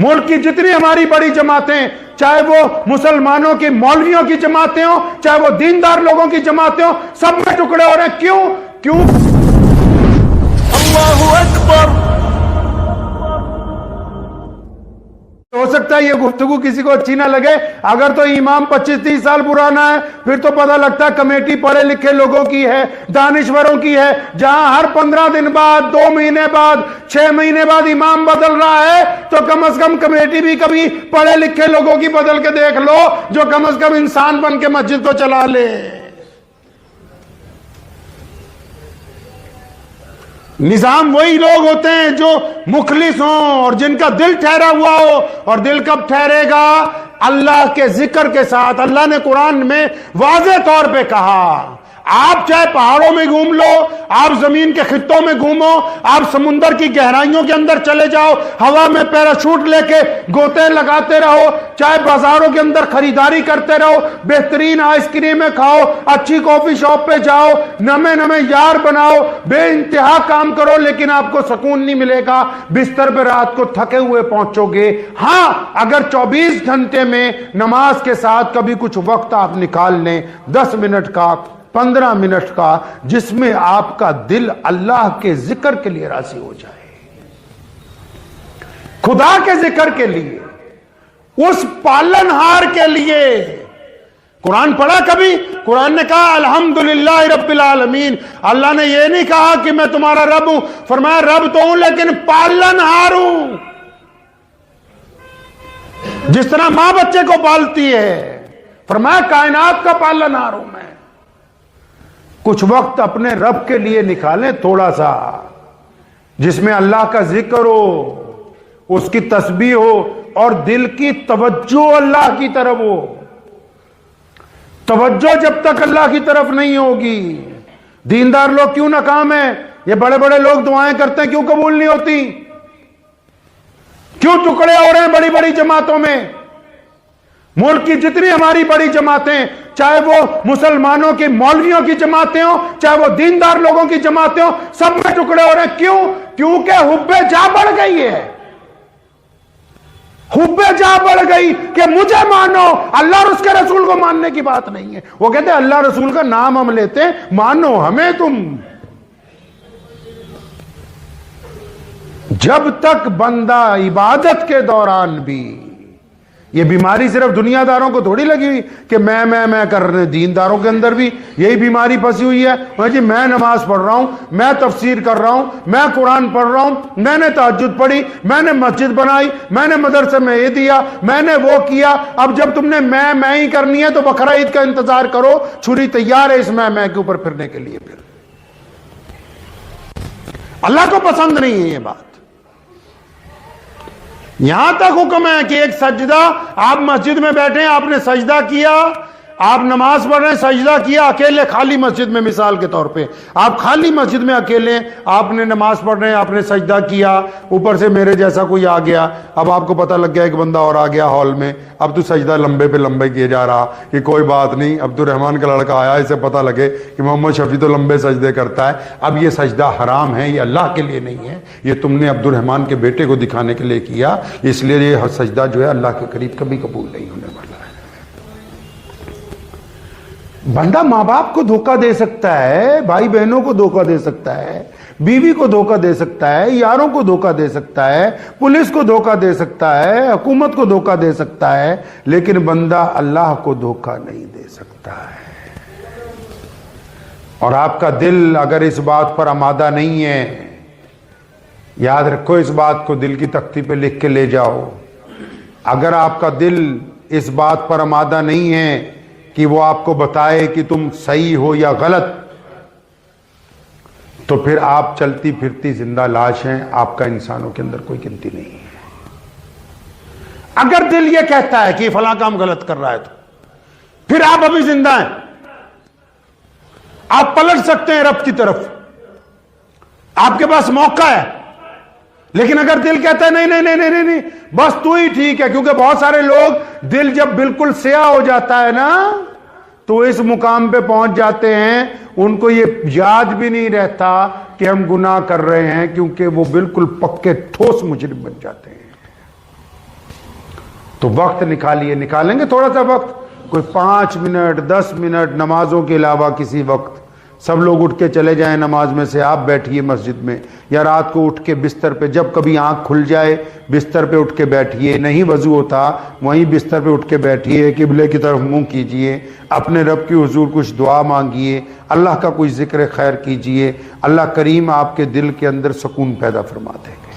ملک کی جتنی ہماری بڑی جماعتیں، چاہے وہ مسلمانوں کی مولویوں کی جماعتیں ہوں، چاہے وہ دیندار لوگوں کی جماعتیں ہوں، سب میں ٹکڑے ہو رہے ہیں۔ کیوں؟ اللہ اکبر۔ ہو سکتا ہے یہ گفتگو کسی کو اچھی نہ لگے، اگر تو امام 25-30 سال پرانا ہے پھر تو پتہ لگتا ہے کمیٹی پڑھے لکھے لوگوں کی ہے، دانشوروں کی ہے، جہاں ہر 15 دن بعد، 2 مہینے بعد، 6 مہینے بعد امام بدل رہا ہے، تو کم از کم کمیٹی بھی کبھی پڑھے لکھے لوگوں کی بدل کے دیکھ لو، جو کم از کم انسان بن کے مسجد کو چلا لے۔ نظام وہی لوگ ہوتے ہیں جو مخلص ہوں اور جن کا دل ٹھہرا ہوا ہو، اور دل کب ٹھہرے گا؟ اللہ کے ذکر کے ساتھ۔ اللہ نے قرآن میں واضح طور پہ کہا، آپ چاہے پہاڑوں میں گھوم لو، آپ زمین کے خطوں میں گھومو، آپ سمندر کی گہرائیوں کے اندر چلے جاؤ، ہوا میں پیراشوٹ لے کے گوتے لگاتے رہو، چاہے بازاروں کے اندر خریداری کرتے رہو، بہترین آئس کریمیں کھاؤ، اچھی کافی شاپ پہ جاؤ، نمے یار بناؤ، بے انتہا کام کرو، لیکن آپ کو سکون نہیں ملے گا، بستر پہ رات کو تھکے ہوئے پہنچو گے۔ ہاں، اگر 24 گھنٹے میں نماز کے ساتھ کبھی کچھ وقت آپ نکال لیں، 10 منٹ کا، 15 منٹ کا، جس میں آپ کا دل اللہ کے ذکر کے لیے راضی ہو جائے، خدا کے ذکر کے لیے، اس پالنہار کے لیے۔ قرآن پڑھا کبھی؟ قرآن نے کہا الحمدللہ رب العالمین۔ اللہ نے یہ نہیں کہا کہ میں تمہارا رب ہوں، فرمایا رب تو ہوں لیکن پالنہار ہوں۔ جس طرح ماں بچے کو پالتی ہے، فرمایا کائنات کا پالنہار ہوں میں۔ کچھ وقت اپنے رب کے لیے نکالیں، تھوڑا سا، جس میں اللہ کا ذکر ہو، اس کی تسبیح ہو، اور دل کی توجہ اللہ کی طرف ہو۔ توجہ جب تک اللہ کی طرف نہیں ہوگی، دیندار لوگ کیوں ناکام ہیں؟ یہ بڑے بڑے لوگ دعائیں کرتے ہیں، کیوں قبول نہیں ہوتی؟ کیوں ٹکڑے ہو رہے ہیں بڑی بڑی جماعتوں میں؟ ملک کی جتنی ہماری بڑی جماعتیں، چاہے وہ مسلمانوں کی مولویوں کی جماعتیں ہوں، چاہے وہ دیندار لوگوں کی جماعتیں ہوں، سب میں ٹکڑے ہو رہے ہیں۔ کیونکہ حب جا بڑھ گئی ہے، حب جا بڑھ گئی کہ مجھے مانو، اللہ اور اس کے رسول کو ماننے کی بات نہیں ہے۔ وہ کہتے ہیں اللہ رسول کا نام ہم لیتے ہیں، مانو ہمیں تم۔ جب تک بندہ عبادت کے دوران بھی، یہ بیماری صرف دنیا داروں کو تھوڑی لگی ہوئی کہ میں کر رہے ہیں، دینداروں کے اندر بھی یہی بیماری پھنسی ہوئی ہے۔ جی میں نماز پڑھ رہا ہوں، میں تفسیر کر رہا ہوں، میں قرآن پڑھ رہا ہوں، میں نے تہجد پڑھی، میں نے مسجد بنائی، میں نے مدرسے میں یہ دیا، میں نے وہ کیا۔ اب جب تم نے میں ہی کرنی ہے تو بقرہ عید کا انتظار کرو، چھری تیار ہے اس میں کے اوپر پھرنے کے لیے۔ پھر اللہ کو پسند نہیں ہے یہ بات۔ یہاں تک حکم ہے کہ ایک سجدہ، آپ مسجد میں بیٹھے ہیں، آپ نے سجدہ کیا، آپ نماز پڑھ رہے ہیں، سجدہ کیا اکیلے خالی مسجد میں، مثال کے طور پہ آپ خالی مسجد میں اکیلے، آپ نے نماز پڑھ رہے ہیں، آپ نے سجدہ کیا، اوپر سے میرے جیسا کوئی آ گیا، اب آپ کو پتہ لگ گیا ایک بندہ اور آ گیا ہال میں، اب تو سجدہ لمبے پہ لمبے کیے جا رہا، کہ کوئی بات نہیں، عبد الرحمان کا لڑکا آیا، اسے پتہ لگے کہ محمد شفیع تو لمبے سجدے کرتا ہے، اب یہ سجدہ حرام ہے، یہ اللہ کے لیے نہیں ہے، یہ تم نے عبد الرحمان کے بیٹے کو دکھانے کے لیے کیا، اس لیے یہ سجدہ جو ہے اللہ کے قریب کبھی قبول نہیں ہونے والا ہے۔ بندہ ماں باپ کو دھوکہ دے سکتا ہے، بھائی بہنوں کو دھوکہ دے سکتا ہے، بیوی کو دھوکہ دے سکتا ہے، یاروں کو دھوکہ دے سکتا ہے، پولیس کو دھوکہ دے سکتا ہے، حکومت کو دھوکہ دے سکتا ہے، لیکن بندہ اللہ کو دھوکہ نہیں دے سکتا ہے۔ اور آپ کا دل اگر اس بات پر آمادہ نہیں ہے، یاد رکھو، اس بات کو دل کی تختی پہ لکھ کے لے جاؤ، اگر آپ کا دل اس بات پر آمادہ نہیں ہے کہ وہ آپ کو بتائے کہ تم صحیح ہو یا غلط، تو پھر آپ چلتی پھرتی زندہ لاش ہیں، آپ کا انسانوں کے اندر کوئی گنتی نہیں ہے۔ اگر دل یہ کہتا ہے کہ فلاں کام غلط کر رہا ہے تو پھر آپ ابھی زندہ ہیں، آپ پلٹ سکتے ہیں رب کی طرف، آپ کے پاس موقع ہے۔ لیکن اگر دل کہتا ہے نہیں بس تو ہی ٹھیک ہے، کیونکہ بہت سارے لوگ دل جب بالکل سیاہ ہو جاتا ہے نا تو اس مقام پہ پہنچ جاتے ہیں، ان کو یہ یاد بھی نہیں رہتا کہ ہم گناہ کر رہے ہیں، کیونکہ وہ بالکل پکے ٹھوس مجرم بن جاتے ہیں۔ تو وقت نکالیے، نکالیں گے تھوڑا سا وقت، کوئی 5 منٹ 10 منٹ نمازوں کے علاوہ کسی وقت سب لوگ اٹھ کے چلے جائیں نماز میں سے، آپ بیٹھیے مسجد میں، یا رات کو اٹھ کے بستر پہ جب کبھی آنکھ کھل جائے بستر پہ اٹھ کے بیٹھیے، نہیں وضو ہوتا وہیں بستر پہ اٹھ کے بیٹھیے، قبلے کی طرف منہ کیجئے، اپنے رب کی حضور کچھ دعا مانگیے، اللہ کا کوئی ذکر خیر کیجئے، اللہ کریم آپ کے دل کے اندر سکون پیدا فرما دے گا۔